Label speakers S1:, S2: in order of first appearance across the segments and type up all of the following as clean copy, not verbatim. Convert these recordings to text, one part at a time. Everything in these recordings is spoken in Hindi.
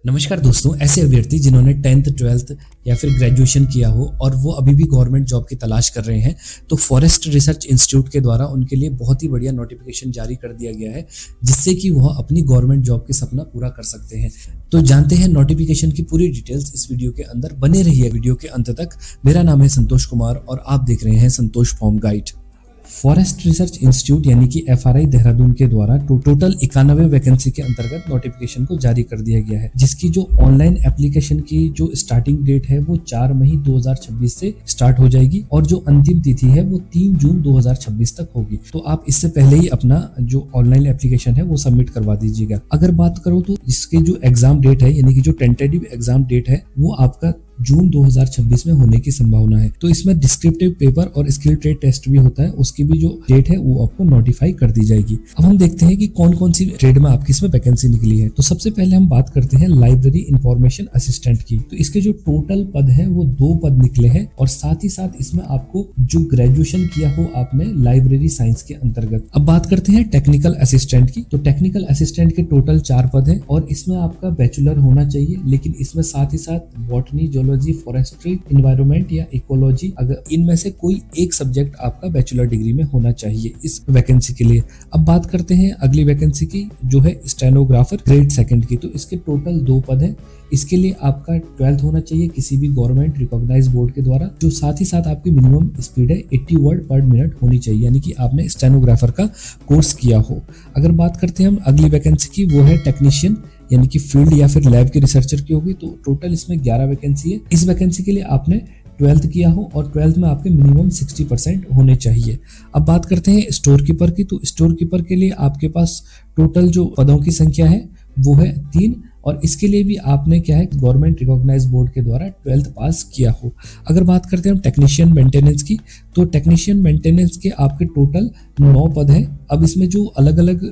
S1: नमस्कार दोस्तों, ऐसे अभ्यर्थी जिन्होंने 10th 12th या फिर ग्रेजुएशन किया हो और वो अभी भी गवर्नमेंट जॉब की तलाश कर रहे हैं, तो फॉरेस्ट रिसर्च इंस्टीट्यूट के द्वारा उनके लिए बहुत ही बढ़िया नोटिफिकेशन जारी कर दिया गया है, जिससे कि वह अपनी गवर्नमेंट जॉब के सपना पूरा कर सकते हैं। तो जानते हैं नोटिफिकेशन की पूरी डिटेल्स इस वीडियो के अंदर। बने रहिए वीडियो के अंत तक। मेरा नाम है संतोष कुमार और आप देख रहे हैं Santosh form guide. Forest research institute यानी कि FRI देहरादून के द्वारा टोटल 91 वैकेंसी के अंतर्गत नोटिफिकेशन को जारी कर दिया गया है, जिसकी जो ऑनलाइन एप्लीकेशन की जो स्टार्टिंग डेट है वो 4 मई 2026 से स्टार्ट हो जाएगी और जो अंतिम तिथि है वो 3 जून 2026 तक होगी। तो आप इससे पहले ही अपना जो ऑनलाइन एप्लीकेशन है वो सबमिट करवा दीजिएगा। अगर बात करो तो इसके जो एग्जाम डेट है यानी कि जो टेंटेटिव एग्जाम डेट है वो आपका जून 2026 में होने की संभावना है। तो इसमें डिस्क्रिप्टिव पेपर और स्किल ट्रेड टेस्ट भी होता है, उसकी भी जो डेट है वो आपको नोटिफाई कर दी जाएगी। अब हम देखते हैं कि कौन कौन सी ट्रेड में आपकी इसमें वैकेंसी निकली है। तो सबसे पहले हम बात करते हैं लाइब्रेरी इंफॉर्मेशन असिस्टेंट की। तो इसके जो टोटल पद है वो 2 पद निकले हैं और साथ ही साथ इसमें आपको जो ग्रेजुएशन किया हो आपने लाइब्रेरी साइंस के अंतर्गत। अब बात करते हैं टेक्निकल असिस्टेंट की। तो टेक्निकल असिस्टेंट के टोटल 4 पद है और इसमें आपका बैचलर होना चाहिए, लेकिन इसमें साथ ही साथ बॉटनी, फॉरेस्ट्री, एनवायरनमेंट या इकोलॉजी, अगर इनमें से कोई एक सब्जेक्ट आपका बैचलर डिग्री में होना चाहिए इस वैकेंसी के लिए। अब बात करते हैं अगली वैकेंसी की, जो है स्टेनोग्राफर ग्रेड 2 की। तो इसके टोटल 2 पद है। इसके लिए आपका 12th होना चाहिए किसी भी गवर्नमेंट रिकॉग्नाइज्ड बोर्ड के द्वारा। जो साथ ही साथ आपकी मिनिमम स्पीड है 80 वर्ड पर मिनट होनी चाहिए, यानी कि आपने स्टेनोग्राफर का कोर्स किया हो। अगर बात करते हैं हम अगली वैकेंसी की, वो है टेक्नीशियन यानी कि फील्ड या फिर लैब के रिसर्चर की होगी। तो टोटल इसमें 11 वैकेंसी है। इस वैकेंसी के लिए आपने 12th किया हो और 12th में आपके मिनिमम 60% होने चाहिए। अब बात करते हैं स्टोर कीपर की। तो स्टोर कीपर के लिए आपके पास टोटल जो पदों की संख्या है वो है 3 और इसके लिए भी आपने क्या है गवर्नमेंट रिकॉग्नाइज्ड बोर्ड के द्वारा 12th पास किया हो। अगर बात करते हैं हम टेक्नीशियन मेंटेनेंस की, तो टेक्नीशियन मेंटेनेंस के आपके टोटल 9 पद है। अब इसमें जो अलग अलग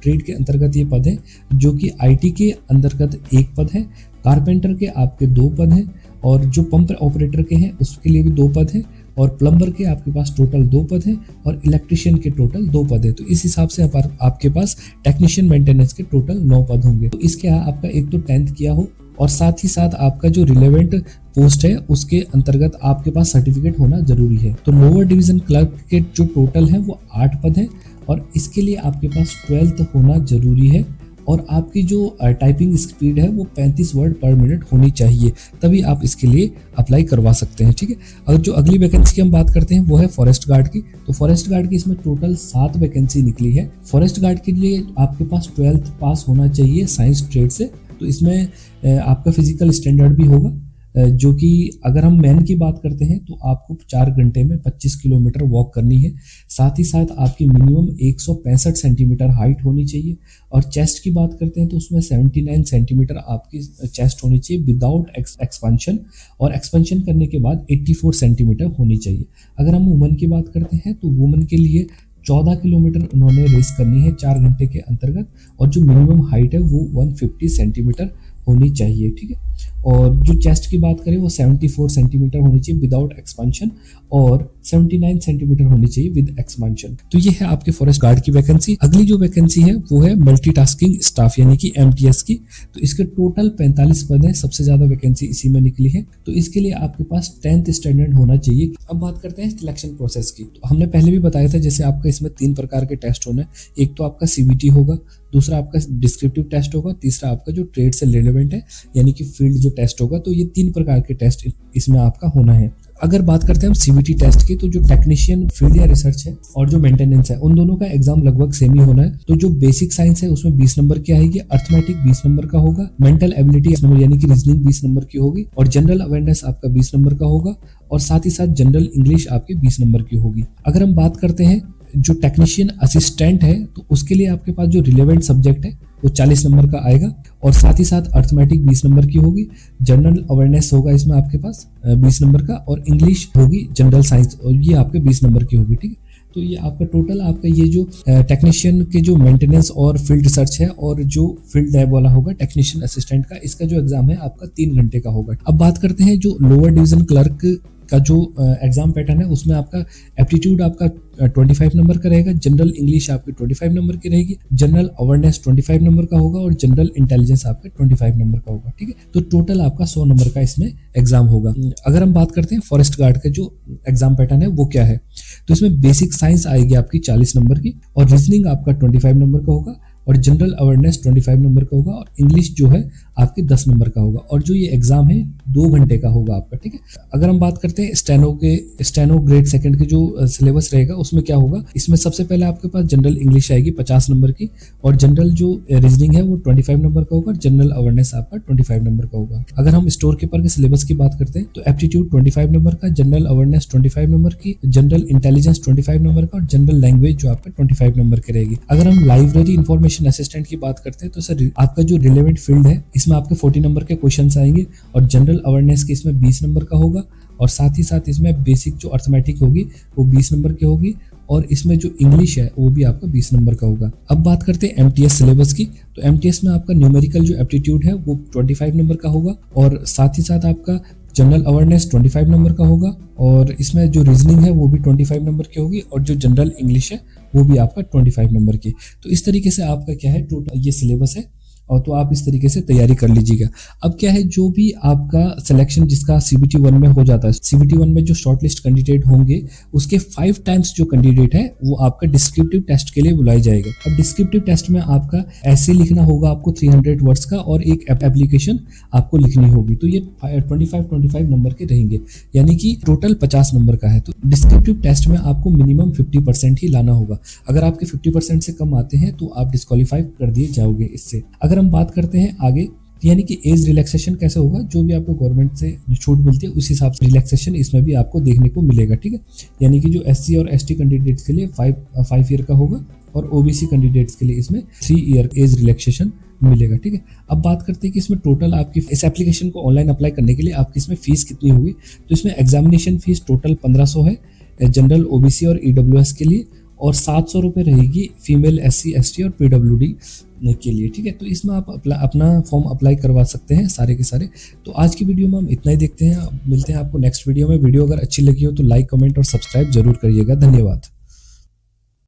S1: ट्रेड के अंतर्गत ये पद है, जो कि IT के अंतर्गत 1 पद है, कारपेंटर के आपके 2 पद हैं और जो पंप ऑपरेटर के हैं उसके लिए भी 2 पद हैं और प्लम्बर के आपके पास टोटल 2 पद हैं और इलेक्ट्रिशियन के टोटल 2 पद है। तो इस हिसाब से आपके पास टेक्नीशियन मेंटेनेंस के टोटल 9 पद होंगे। तो इसके आपका एक तो 10th किया हो और साथ ही साथ आपका जो रिलेवेंट पोस्ट है उसके अंतर्गत आपके पास सर्टिफिकेट होना जरूरी है। तो लोअर डिवीजन क्लर्क के जो टोटल है वो 8 पद है और इसके लिए आपके पास 12th होना जरूरी है और आपकी जो टाइपिंग स्पीड है वो 35 वर्ड पर मिनट होनी चाहिए, तभी आप इसके लिए अप्लाई करवा सकते हैं। ठीक है। अगर जो अगली वैकेंसी की हम बात करते हैं वो है फॉरेस्ट गार्ड की। तो फॉरेस्ट गार्ड की इसमें टोटल 7 वैकेंसी निकली है। फॉरेस्ट गार्ड के लिए आपके पास 12th पास होना चाहिए साइंस ट्रेड से। तो इसमें आपका फिजिकल स्टैंडर्ड भी होगा, जो कि अगर हम मैन की बात करते हैं तो आपको 4 घंटे में 25 किलोमीटर वॉक करनी है। साथ ही साथ आपकी मिनिमम 165 सेंटीमीटर हाइट होनी चाहिए और चेस्ट की बात करते हैं तो उसमें 79 सेंटीमीटर आपकी चेस्ट होनी चाहिए विदाउट एक्सपेंशन और एक्सपेंशन करने के बाद 84 सेंटीमीटर होनी चाहिए। अगर हम वुमन की बात करते हैं तो वुमन के लिए 14 किलोमीटर उन्होंने रेस करनी है 4 घंटे के अंतर्गत और जो मिनिमम हाइट है वो 150 सेंटीमीटर होनी चाहिए। ठीक है। और जो चेस्ट की बात करें वो 74 सेंटीमीटर होनी चाहिए विदाउट एक्सपेंशन और 79 सेंटीमीटर होनी चाहिए विद एक्सपेंशन। तो ये है आपके फॉरेस्ट गार्ड की वैकेंसी। अगली जो वैकेंसी है वो है मल्टीटास्किंग स्टाफ यानी कि MTS की। तो इसके टोटल 45 पद है, सबसे ज्यादा वैकेंसी इसी में निकली है। तो इसके लिए आपके पास 10th स्टैंडर्ड होना चाहिए। अब बात करते हैं सिलेक्शन प्रोसेस की। तो हमने पहले भी बताया था जैसे आपका इसमें 3 प्रकार के टेस्ट होने, एक तो आपका CBT होगा, दूसरा आपका डिस्क्रिप्टिव टेस्ट होगा, तीसरा आपका जो ट्रेड से रिलेवेंट है यानी कि फील्ड जो टेस्ट होगा। तो ये 3 प्रकार के टेस्ट इसमें आपका होना है। अगर बात करते हैं हम CBT टेस्ट की, तो जो टेक्नीशियन फील्ड या रिसर्च है और जो मेंटेनेंस है उन दोनों का एग्जाम लगभग सेम ही होना है। तो जो बेसिक साइंस है उसमें 20 नंबर की आएगी, अर्थमेटिक 20 नंबर का होगा, मेंटल एबिलिटी नंबर यानी कि रीजनिंग 20 नंबर की होगी और जनरल अवेयरनेस आपका 20 नंबर का होगा और साथ ही साथ जनरल इंग्लिश आपकी 20 नंबर की होगी। अगर हम बात करते हैं जो टेक्नीशियन असिस्टेंट है तो उसके लिए आपके पास जो रिलेवेंट सब्जेक्ट है वो 40 नंबर का आएगा और साथ ही साथ अर्थमेटिक 20 नंबर की होगी, जनरल अवेयरनेस होगा इसमें आपके पास 20 नंबर का और इंग्लिश होगी जनरल साइंस और ये आपके 20 नंबर की होगी। ठीक है। तो ये आपका टोटल आपका ये जो टेक्नीशियन के जो मेंटेनेंस और फील्ड रिसर्च है और जो फील्ड लैब वाला होगा टेक्नीशियन असिस्टेंट का, इसका जो एग्जाम है आपका 3 घंटे का होगा। अब बात करते हैं जो लोअर डिवीजन क्लर्क का जो एग्जाम पैटर्न है उसमें आपका एप्टीट्यूड आपका 25 नंबर का रहेगा, जनरल इंग्लिश आपकी 25 नंबर की रहेगी, जनरल अवेयरनेस 25 नंबर का होगा और जनरल इंटेलिजेंस आपका 25 नंबर का होगा। ठीक है, तो टोटल आपका 100 नंबर का इसमें एग्जाम होगा। अगर हम बात करते हैं फॉरेस्ट गार्ड का जो एग्जाम पैटर्न है वो क्या है, तो इसमें बेसिक साइंस आएगी आपकी 40 नंबर की और रीजनिंग आपका 25 नंबर का होगा और जनरल अवेयरनेस 25 नंबर का होगा और इंग्लिश जो है आपके 10 नंबर का होगा और जो ये एग्जाम है 2 घंटे का होगा आपका। ठीक है, अगर हम बात करते हैं स्टेनो ग्रेड सेकंड के जो सिलेबस रहेगा उसमें क्या होगा, इसमें सबसे पहले आपके पास जनरल इंग्लिश आएगी 50 नंबर की और जनरल जो रीजनिंग है वो 25 नंबर का होगा, जनरल अवेयरनेस आपका 25 नंबर का होगा। अगर हम स्टोर कीपर के सिलेबस की बात करते हैं तो एप्टीट्यूड 25 नंबर का, जनरल अवेयरनेस 25 नंबर की, जनरल इंटेलिजेंस 25 नंबर का और जनरल लैंग्वेज जो आपका 25 नंबर की रहेगी। अगर हम लाइब्रेरी इंफॉर्मेशन असिस्टेंट की बात करते हैं तो सर आपका जो रिलेवेंट फील्ड है इसमें आपके 40 नंबर के क्वेश्चंस आएंगे और जनरल अवेयरनेस के इसमें 20 नंबर का होगा और साथ ही साथ इसमें बेसिक जो अर्थमेटिक होगी वो 20 नंबर की होगी और इसमें जो इंग्लिश है वो भी आपका 20 नंबर का होगा। अब बात करते हैं एमटीएस सिलेबस की, तो एमटीएस में आपका न्यूमेरिकल जो एप्टीट्यूड है वो 25 नंबर का होगा और साथ ही साथ आपका जनरल अवेयरनेस 25 नंबर का होगा और इसमें जो रीजनिंग है वो भी 25 नंबर की होगी और जो जनरल इंग्लिश है वो भी आपका 25 नंबर की। तो इस तरीके से आपका क्या है टोटल ये सिलेबस है और तो आप इस तरीके से तैयारी कर लीजिएगा। अब क्या है, जो भी आपका सिलेक्शन जिसका CBT 1 में हो जाता है, CBT 1 में जो शॉर्टलिस्ट कैंडिडेट होंगे उसके 5 टाइम्स जो कैंडिडेट है वो आपका डिस्क्रिप्टिव टेस्ट के लिए बुलाया जाएगा। अब डिस्क्रिप्टिव टेस्ट में आपका ऐसे लिखना होगा आपको 300 वर्ड्स का और एक एप्लीकेशन आपको लिखनी होगी, तो ये 25 नंबर के रहेंगे, यानी कि टोटल 50 नंबर का है। तो डिस्क्रिप्टिव टेस्ट में आपको मिनिमम 50% ही लाना होगा। अगर आपके 50% से कम आते हैं तो आप डिस्क्वालीफाई कर दिए जाओगे इससे। अगर हम बात करते हैं आगे, यानी कि एज रिलैक्सेशन कैसे होगा, जो भी आपको गवर्नमेंट से छूट मिलती है उस हिसाब से रिलैक्सेशन इसमें भी आपको देखने को मिलेगा। ठीक है, यानी कि जो SC और ST कैंडिडेट्स के लिए 5 ईयर का होगा और OBC कैंडिडेट्स के लिए इसमें 3 ईयर एज रिलैक्सेशन मिलेगा। ठीक है, अब बात करते हैं कि इसमें टोटल आपकी इस एप्लीकेशन को ऑनलाइन अप्लाई करने के लिए आपकी इसमें फीस कितनी होगी। तो इसमें एग्जामिनेशन फीस टोटल 1500 है जनरल, OBC और EWS के लिए और 700 रुपये रहेगी फीमेल SC ST और PWD के लिए। ठीक है, तो इसमें आप अपना फॉर्म अप्लाई करवा सकते हैं सारे के सारे। तो आज की वीडियो में हम इतना ही देखते हैं, मिलते हैं आपको नेक्स्ट वीडियो में। वीडियो अगर अच्छी लगी हो तो लाइक, कमेंट और सब्सक्राइब जरूर करिएगा। धन्यवाद।